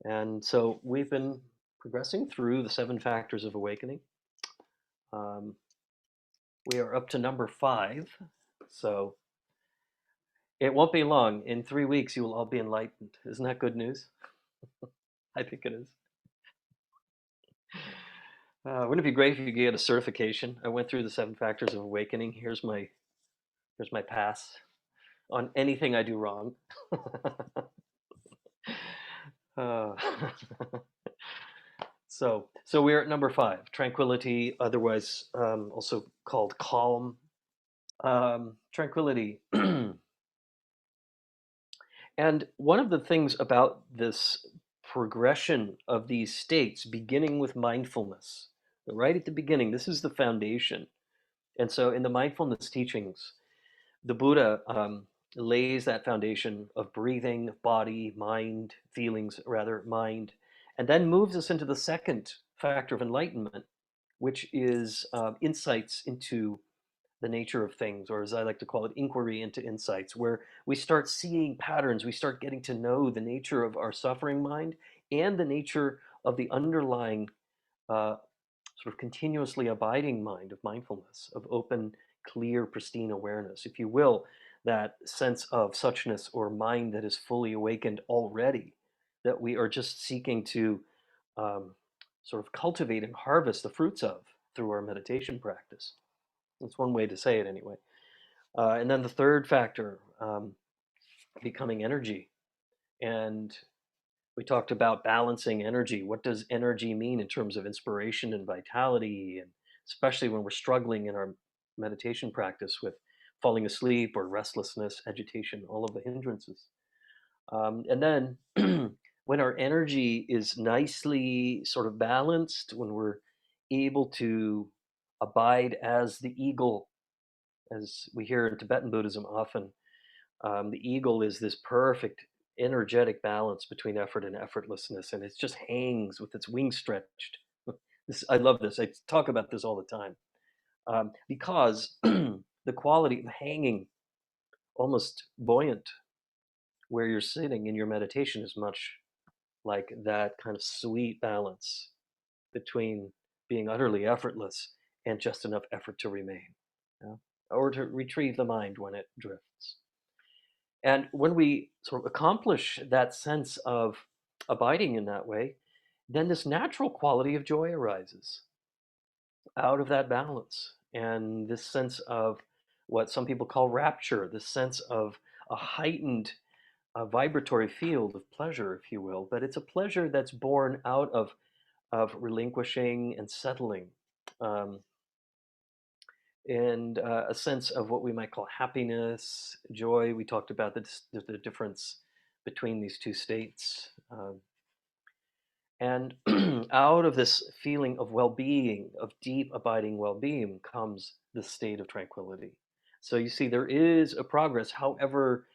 And so we've been progressing through the seven factors of awakening. Um, we are up to number 5. So it won't be long. In 3 weeks, you will all be enlightened. Isn't that good news? I think it is. Wouldn't it be great if you could get a certification? I went through the seven factors of awakening. Here's my pass on anything I do wrong. uh, so we're at number 5, tranquility, otherwise also called calm. Tranquility. And one of the things about this progression of these states, beginning with mindfulness, right at the beginning, this is the foundation. And so in the mindfulness teachings, the Buddha lays that foundation of breathing, body, mind, feelings, rather, mind, and then moves us into the second factor of enlightenment, which is insights into the nature of things, or as I like to call it, inquiry into insights, where we start seeing patterns, we start getting to know the nature of our suffering mind and the nature of the underlying uh, sort of continuously abiding mind of mindfulness, of open, clear, pristine awareness, if you will, that sense of suchness or mind that is fully awakened already, that we are just seeking to um, sort of cultivate and harvest the fruits of through our meditation practice. That's one way to say it, anyway. And then the third factor, becoming energy. And we talked about balancing energy. What does energy mean in terms of inspiration and vitality? And especially when we're struggling in our meditation practice with falling asleep or restlessness, agitation, all of the hindrances. And then when our energy is nicely sort of balanced, when we're able to abide as the eagle, as we hear in Tibetan Buddhism often, the eagle is this perfect energetic balance between effort and effortlessness, and it just hangs with its wings stretched. I love this. I talk about this all the time because the quality of hanging, almost buoyant, where you're sitting in your meditation is much like that kind of sweet balance between being utterly effortless and just enough effort to remain, you know, or to retrieve the mind when it drifts. And when we sort of accomplish that sense of abiding in that way, then this natural quality of joy arises out of that balance. And this sense of what some people call rapture, this sense of a heightened vibratory field of pleasure, if you will. But it's a pleasure that's born out of relinquishing and settling. Um, and a sense of what we might call happiness, joy. We talked about the difference between these two states. And out of this feeling of well being, of deep, abiding well being, comes the state of tranquility. So you see, there is a progress. However,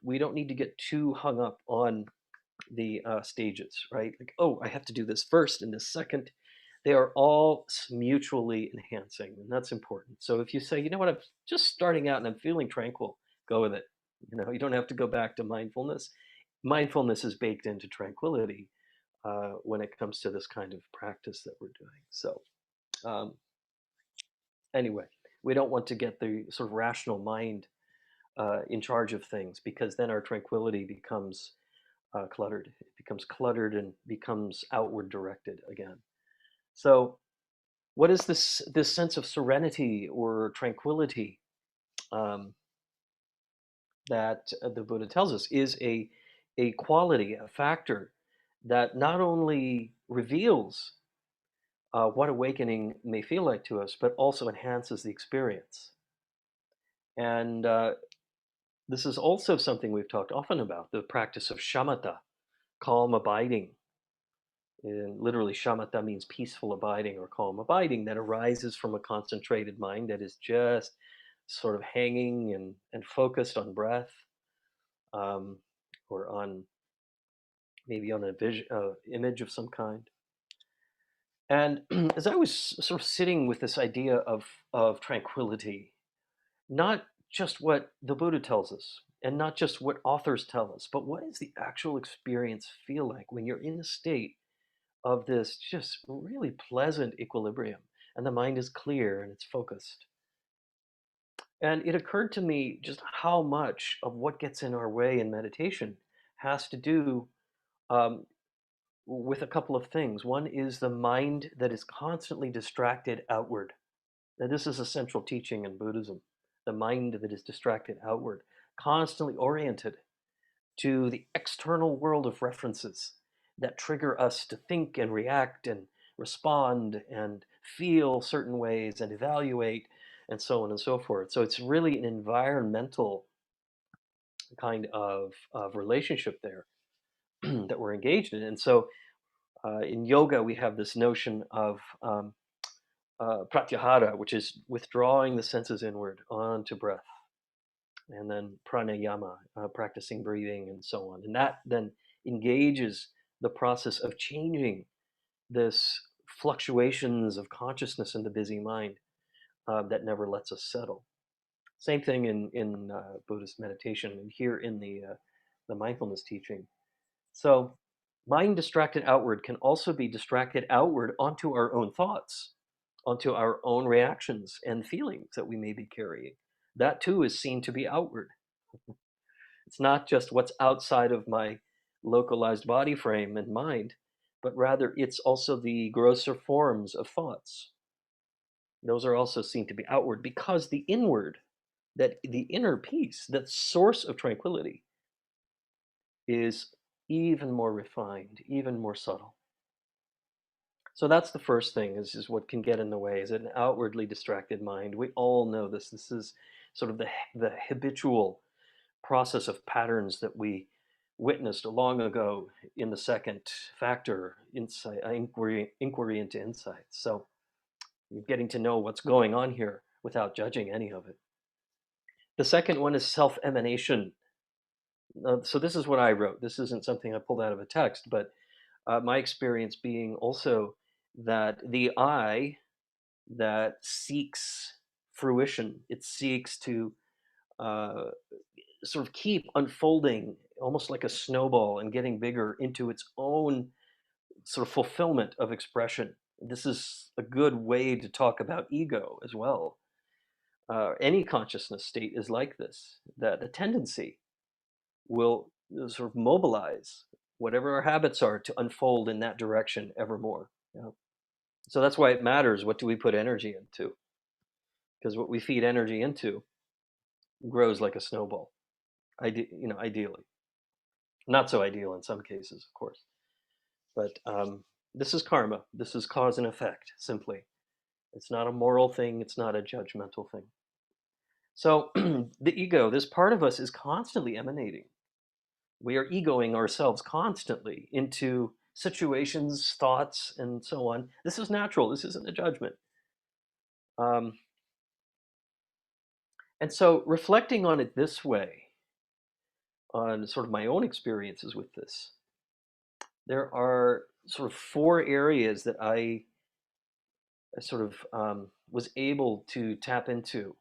we don't need to get too hung up on the stages, right? Like, oh, I have to do this first and this second. They are all mutually enhancing, and that's important. So if you say, you know what, I'm just starting out and I'm feeling tranquil, go with it. You don't have to go back to mindfulness. Mindfulness is baked into tranquility when it comes to this kind of practice that we're doing. So um, anyway, we don't want to get the sort of rational mind in charge of things, because then our tranquility becomes cluttered. It becomes cluttered and becomes outward directed again. So, what is this sense of serenity or tranquility um, that the Buddha tells us is a quality, a factor that not only reveals what awakening may feel like to us, but also enhances the experience. And this is also something we've talked often about, the practice of shamatha, calm abiding. And literally, shamatha means peaceful abiding or calm abiding that arises from a concentrated mind that is just sort of hanging and focused on breath, um, or on maybe on a vision, image of some kind. And as I was sort of sitting with this idea of tranquility, not just what the Buddha tells us, and not just what authors tell us, but what does the actual experience feel like when you're in a state of this just really pleasant equilibrium and the mind is clear and it's focused. And it occurred to me just how much of what gets in our way in meditation has to do um, with a couple of things. One is the mind that is constantly distracted outward. Now, this is a central teaching in Buddhism. The mind that is distracted outward, constantly oriented to the external world of references that trigger us to think and react and respond and feel certain ways and evaluate and so on and so forth. So it's really an environmental kind of relationship there that we're engaged in. And so in yoga, we have this notion of pratyahara, which is withdrawing the senses inward onto breath, and then pranayama, practicing breathing and so on. And that then engages the process of changing this fluctuations of consciousness in the busy mind that never lets us settle. Same thing in Buddhist meditation and here in the mindfulness teaching. So, mind distracted outward can also be distracted outward onto our own thoughts, onto our own reactions and feelings that we may be carrying. That too is seen to be outward. It's not just what's outside of my localized body frame and mind, but rather it's also the grosser forms of thoughts. Those are also seen to be outward because the inward, that the inner peace, that source of tranquility, is even more refined, even more subtle. So that's the first thing is what can get in the way is an outwardly distracted mind. We all know this. This is sort of the habitual process of patterns that we witnessed long ago in the second factor, insight, inquiry into insight. So you're getting to know what's going on here without judging any of it. The second one is self-emanation. So this is what I wrote. This isn't something I pulled out of a text, but my experience being also that the I that seeks fruition, it seeks to uh, sort of keep unfolding almost like a snowball and getting bigger into its own sort of fulfillment of expression. This is a good way to talk about ego as well. Any consciousness state is like this, that a tendency will sort of mobilize whatever our habits are to unfold in that direction evermore. Yeah. So that's why it matters what do we put energy into, because what we feed energy into grows like a snowball. Ideally, not so ideal in some cases, of course. But this is karma. This is cause and effect. Simply, it's not a moral thing. It's not a judgmental thing. So the ego, this part of us, is constantly emanating. We are egoing ourselves constantly into situations, thoughts, and so on. This is natural. This isn't a judgment. Um, and so reflecting on it this way, on sort of my own experiences with this, there are sort of four areas that I sort of was able to tap into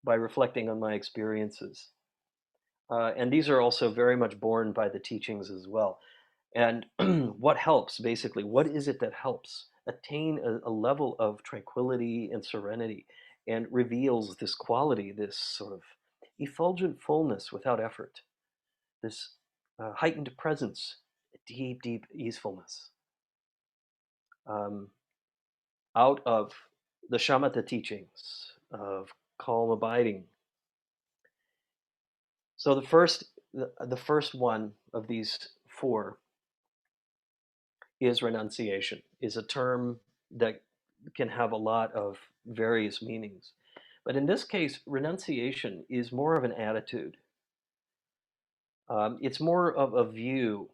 by reflecting on my experiences. And these are also very much born by the teachings as well. And what helps, basically, what is it that helps attain a level of tranquility and serenity and reveals this quality, this sort of effulgent fullness without effort, this heightened presence, deep, deep easefulness um, out of the shamatha teachings of calm abiding. So the first one of these four is renunciation, is a term that can have a lot of various meanings. But in this case, renunciation is more of an attitude. It's more of a view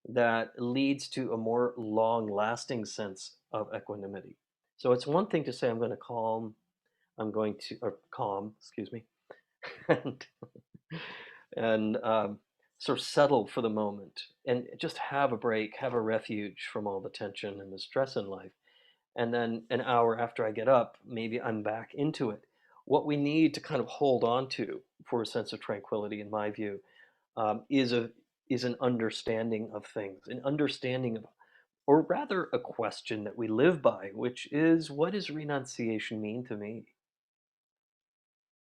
that leads to a more long lasting sense of equanimity. So it's one thing to say, I'm going to calm, or calm, excuse me, and, and sort of settle for the moment and just have a break, have a refuge from all the tension and the stress in life. And then an hour after I get up, maybe I'm back into it. what we need to kind of hold on to for a sense of tranquility, in my view, is a is an understanding of things, an understanding of, or rather, a question that we live by, which is, what does renunciation mean to me?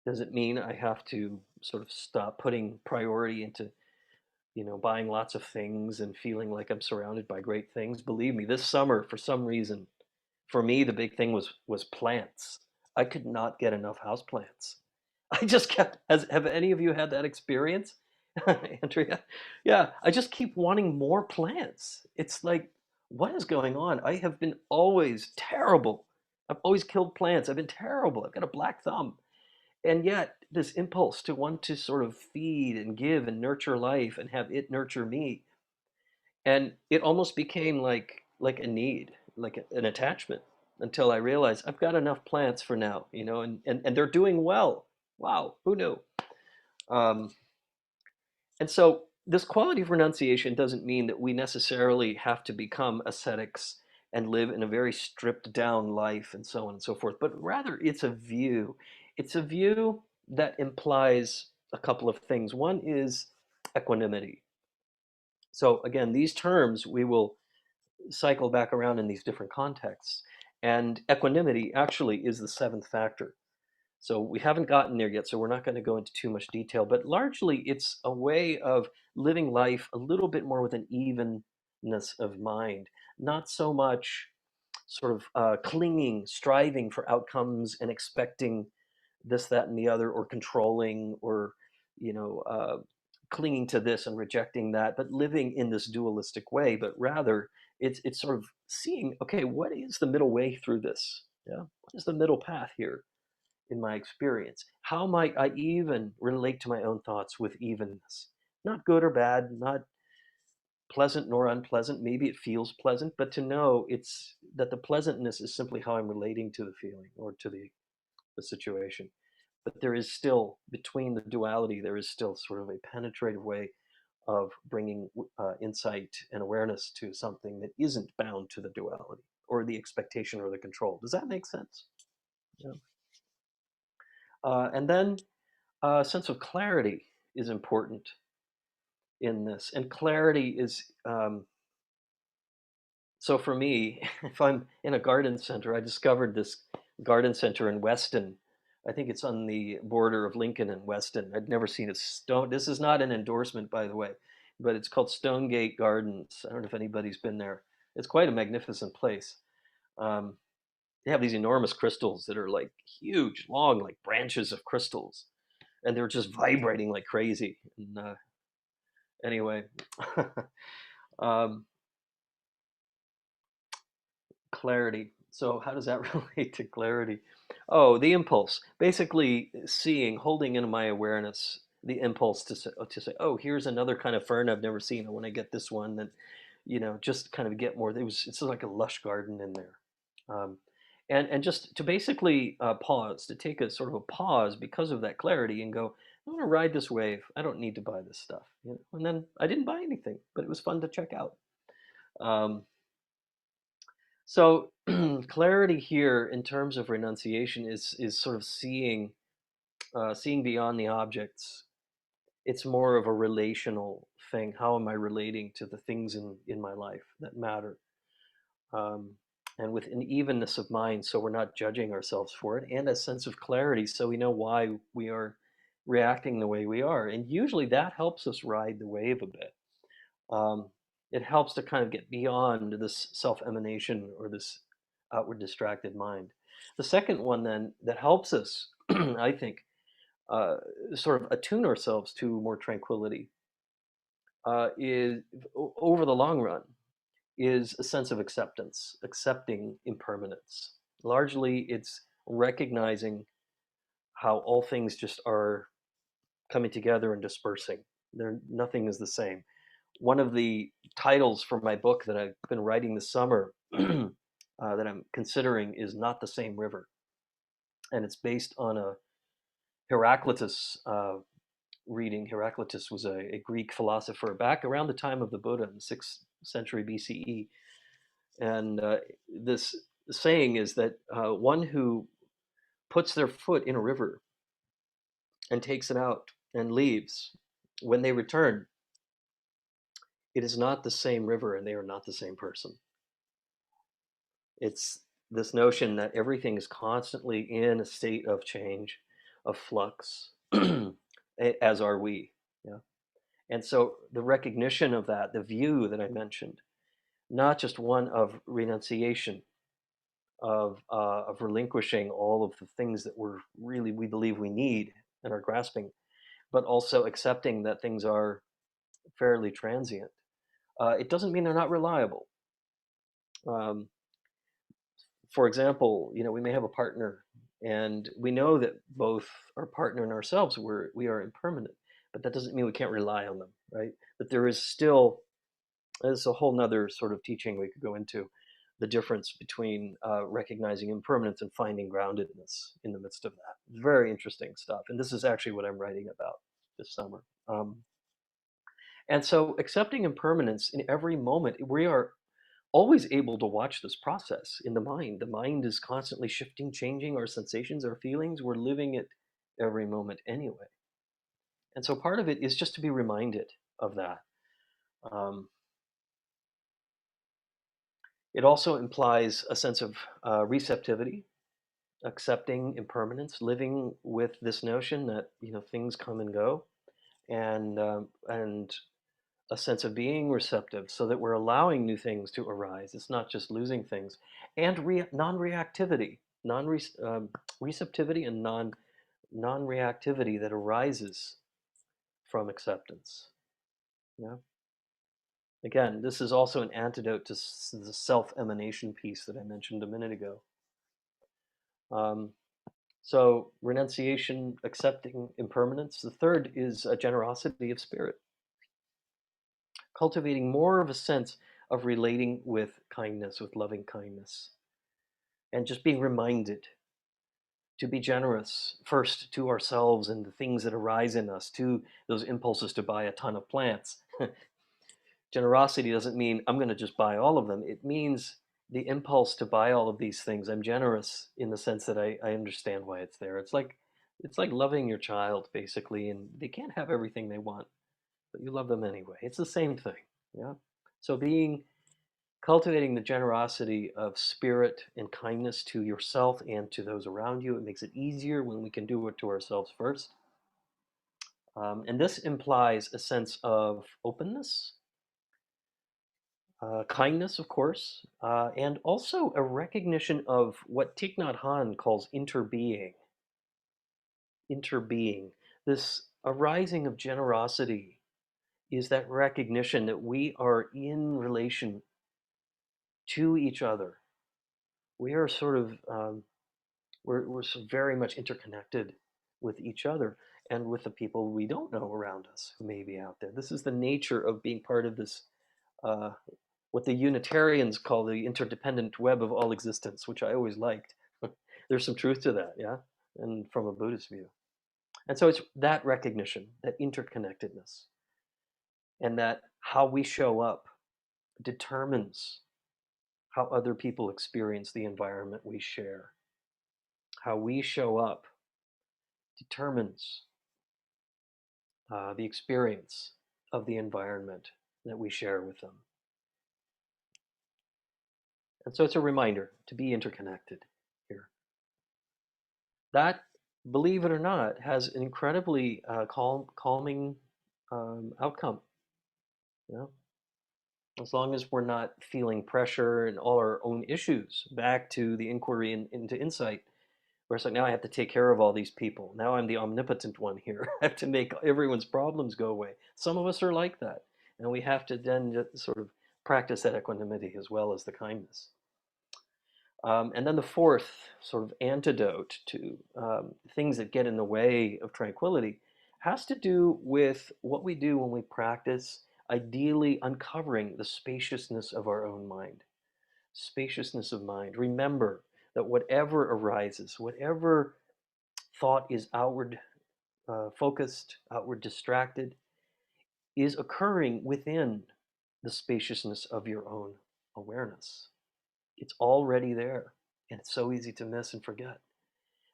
Does it mean I have to sort of stop putting priority into, buying lots of things and feeling like I'm surrounded by great things? Believe me, this summer, for some reason, for me, the big thing was plants. I could not get enough houseplants. I just kept. Have any of you had that experience, Andrea? Yeah, I just keep wanting more plants. It's like, what is going on? I have been always terrible. I've always killed plants. I've been terrible. I've got a black thumb. And yet, this impulse to want to sort of feed and give and nurture life and have it nurture me, and it almost became like a need, like an attachment, until I realized I've got enough plants for now, and they're doing well. Wow, who knew? Um, and so this quality of renunciation doesn't mean that we necessarily have to become ascetics and live in a very stripped down life and so on and so forth, but rather it's a view. It's a view that implies a couple of things. One is equanimity. So again, these terms we will cycle back around in these different contexts. And equanimity actually is the seventh factor. So we haven't gotten there yet, so we're not going to go into too much detail, but largely it's a way of living life a little bit more with an evenness of mind, not so much sort of clinging, striving for outcomes and expecting this, that, and the other, or controlling, or you know, uh, clinging to this and rejecting that, but living in this dualistic way. But rather, it's sort of seeing, okay, what is the middle way through this? Yeah, what is the middle path here in my experience? How might I even relate to my own thoughts with evenness? Not good or bad, not pleasant nor unpleasant. Maybe it feels pleasant, but to know it's that the pleasantness is simply how I'm relating to the feeling or to the situation. But there is still, between the duality, there is still sort of a penetrative way of bringing insight and awareness to something that isn't bound to the duality or the expectation or the control. Does that make sense? Yeah. And then a sense of clarity is important in this. And clarity is, so for me, if I'm in a garden center, I discovered this garden center in Weston. I think it's on the border of Lincoln and Weston. I'd never seen a stone. This is not an endorsement, by the way, but it's called Stonegate Gardens. I don't know if anybody's been there. It's quite a magnificent place. Um, they have these enormous crystals that are like huge, long, like branches of crystals, and they're just vibrating like crazy. And anyway, um, clarity. So how does that relate to clarity? Oh, the impulse. Basically, seeing, holding in my awareness the impulse to say, oh, here's another kind of fern I've never seen. I want to get this one. Then, just kind of get more. It's like a lush garden in there, um, and just to basically pause, to take a sort of a pause because of that clarity, and go, I want to ride this wave. I don't need to buy this stuff. And then I didn't buy anything, but it was fun to check out. Um, so clarity here in terms of renunciation is sort of seeing beyond the objects. It's more of a relational thing. How am I relating to the things in my life that matter? Um, and with an evenness of mind, so we're not judging ourselves for it, and a sense of clarity, so we know why we are reacting the way we are. And usually that helps us ride the wave a bit. um, it helps to kind of get beyond this self-emanation or this outward distracted mind. The second one, then, that helps us, I think, uh, sort of attune ourselves to more tranquility, is over the long run, is a sense of acceptance, accepting impermanence. Largely, it's recognizing how all things just are coming together and dispersing. Nothing is the same. One of the titles for my book that I've been writing this summer, that I'm considering, is Not the Same River. And it's based on a Heraclitus reading. Heraclitus was a Greek philosopher back around the time of the Buddha in the 6th century BCE. And this saying is that one who puts their foot in a river and takes it out and leaves, when they return, it is not the same river and they are not the same person. It's this notion that everything is constantly in a state of change, of flux, as are we. Yeah. And so the recognition of that, the view that I mentioned, not just one of renunciation, of relinquishing all of the things that we believe we need and are grasping, but also accepting that things are fairly transient. It doesn't mean they're not reliable. Um, for example, we may have a partner, and we know that both our partner and ourselves we are impermanent, but that doesn't mean we can't rely on them, right? That there is still there's a whole nother sort of teaching we could go into the difference between recognizing impermanence and finding groundedness in the midst of that. Very interesting stuff, and this is actually what I'm writing about this summer. And so, accepting impermanence in every moment, we are always able to watch this process in the mind. The mind is constantly shifting, changing our sensations, our feelings. We're living it every moment anyway. And so part of it is just to be reminded of that. Um, it also implies a sense of receptivity, accepting impermanence, living with this notion that things come and go, and a sense of being receptive, so that we're allowing new things to arise. It's not just losing things, and non-reactivity, receptivity, and non-reactivity that arises from acceptance. Yeah. Again, this is also an antidote to the self-emanation piece that I mentioned a minute ago. Um, so renunciation, accepting impermanence. The third is a generosity of spirit, cultivating more of a sense of relating with kindness, with loving kindness, and just being reminded to be generous first to ourselves and the things that arise in us, to those impulses to buy a ton of plants. Generosity doesn't mean I'm going to just buy all of them. It means the impulse to buy all of these things. I'm generous in the sense that I understand why it's there. It's like loving your child basically, and they can't have everything they want, but you love them anyway. It's the same thing. Yeah. So being cultivating the generosity of spirit and kindness to yourself and to those around you. It makes it easier when we can do it to ourselves first. And this implies a sense of openness, kindness, of course, and also a recognition of what Thich Nhat Hanh calls interbeing. Interbeing. This arising of generosity is that recognition that we are in relation to each other. We are sort of we're so very much interconnected with each other and with the people we don't know around us who may be out there. This is the nature of being part of this, uh, what the Unitarians call the interdependent web of all existence, which I always liked. There's some truth to that, yeah, and from a Buddhist view. And so it's that recognition, that interconnectedness, and that how we show up determines how other people experience the environment we share. How we show up determines the experience of the environment that we share with them. And so it's a reminder to be interconnected here. That, believe it or not, has an incredibly calming outcome. You know? As long as we're not feeling pressure and all our own issues back to the inquiry into insight, where it's like, now I have to take care of all these people. Now I'm the omnipotent one here. I have to make everyone's problems go away. Some of us are like that. And we have to then just sort of practice that equanimity as well as the kindness. And then the fourth sort of antidote to things that get in the way of tranquility has to do with what we do when we practice, ideally uncovering the spaciousness of our own mind. Spaciousness of mind. Remember that whatever arises, whatever thought is outward focused, outward distracted, is occurring within the spaciousness of your own awareness. It's already there, and it's so easy to miss and forget.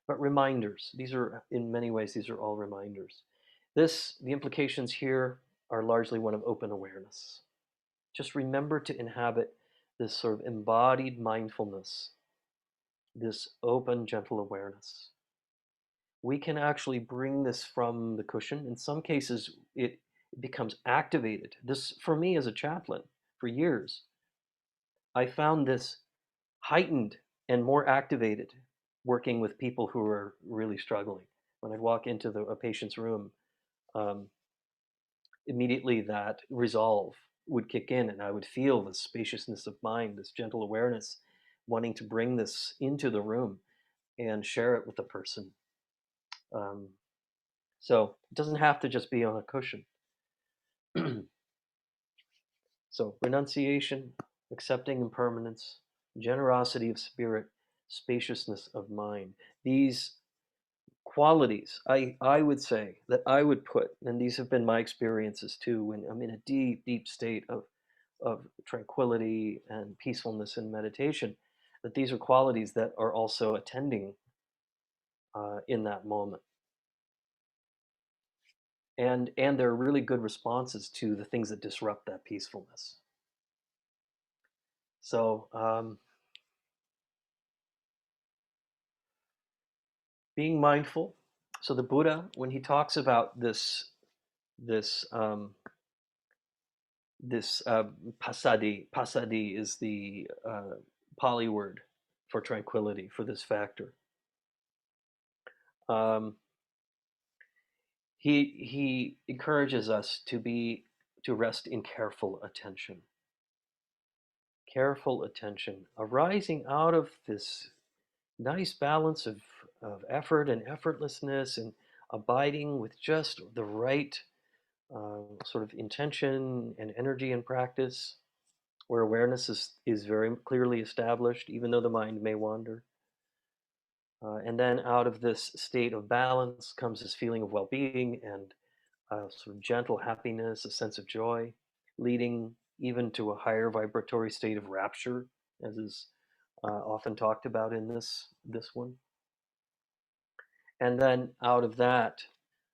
but reminders. These are, in many ways, these are all reminders. The implications here are largely one of open awareness. Just remember to inhabit this sort of embodied mindfulness, this open, gentle awareness. We can actually bring this from the cushion. In some cases, it becomes activated. This, for me as a chaplain, for years, I found this heightened and more activated working with people who are really struggling. When I'd walk into a patient's room, um, immediately that resolve would kick in, and I would feel this spaciousness of mind, this gentle awareness, wanting to bring this into the room and share it with the person. Um, so it doesn't have to just be on a cushion. So renunciation, accepting impermanence, generosity of spirit, spaciousness of mind. These qualities, I would say that I would put, and these have been my experiences too, when I'm in a deep, deep state of tranquility and peacefulness and meditation, that these are qualities that are also attending in that moment. And they're really good responses to the things that disrupt that peacefulness. So being mindful. So the Buddha, when he talks about this this pasadi is the Pali word for tranquility, for this factor. Um, he encourages us to rest in careful attention, arising out of this nice balance of effort and effortlessness, and abiding with just the right sort of intention and energy and practice, where awareness is very clearly established, even though the mind may wander. And then out of this state of balance comes this feeling of well being and sort of gentle happiness, a sense of joy, leading even to a higher vibratory state of rapture, as is often talked about in this one. And then out of that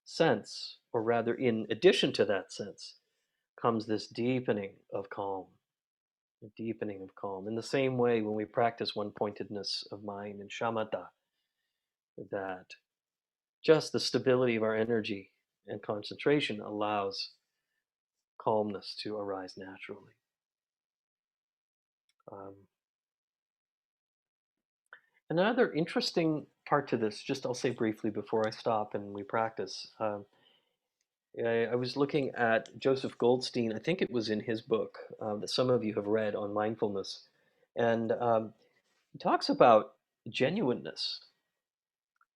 sense, or rather, in addition to that sense, comes this deepening of calm, a deepening of calm. In the same way, when we practice one pointedness of mind and shamatha, that just the stability of our energy and concentration allows calmness to arise naturally. Um, Another interesting part to this, just I'll say briefly before I stop and we practice. I was looking at Joseph Goldstein. I think it was in his book that some of you have read on mindfulness, and he talks about genuineness.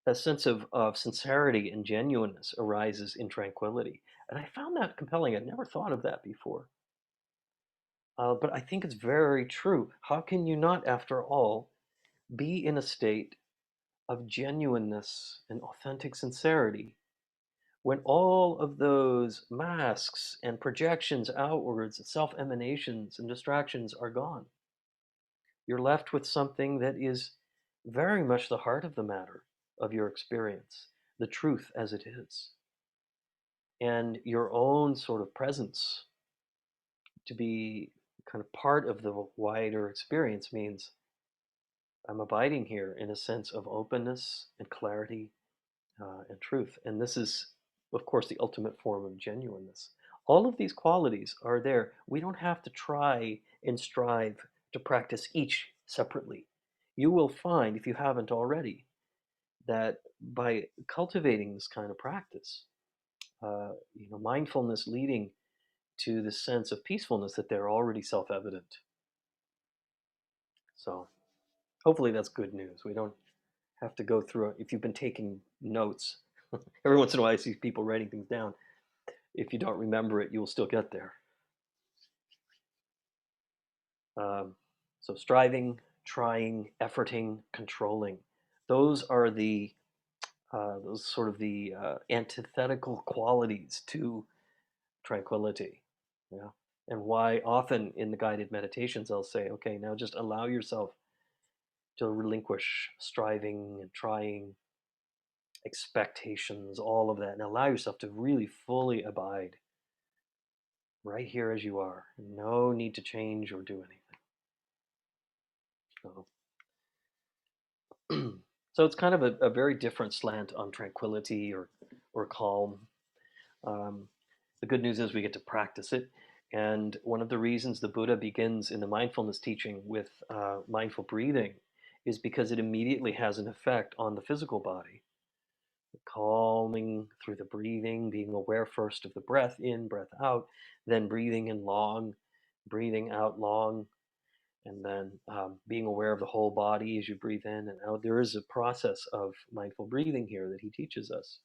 A sense of sincerity and genuineness arises in tranquility, and I found that compelling. I'd never thought of that before, but I think it's very true. How can you not, after all, be in a state of genuineness and authentic sincerity when all of those masks and projections outwards, self emanations and distractions are gone? You're left with something that is very much the heart of the matter of your experience, the truth as it is. And your own sort of presence to be kind of part of the wider experience means I'm abiding here in a sense of openness and clarity and truth. And this is, of course, the ultimate form of genuineness. All of these qualities are there. We don't have to try and strive to practice each separately. You will find, if you haven't already, that by cultivating this kind of practice, mindfulness leading to the sense of peacefulness, that they're already self-evident. So hopefully that's good news. We don't have to go through it. If you've been taking notes, every once in a while I see people writing things down. If you don't remember it, you will still get there. Um, so striving, trying, efforting, controlling. Those are those sort of the antithetical qualities to tranquility. Yeah. And why often in the guided meditations I'll say, okay, now just allow yourself to relinquish striving and trying. expectations, all of that, and allow yourself to really fully abide right here as you are. No need to change or do anything. So, so it's kind of a very different slant on tranquility or calm. Um, the good news is we get to practice it. And one of the reasons the Buddha begins in the mindfulness teaching with mindful breathing is because it immediately has an effect on the physical body. Calming through the breathing, being aware first of the breath in, breath out, then breathing in long, breathing out long, and then being aware of the whole body as you breathe in and out. There is a process of mindful breathing here that he teaches us.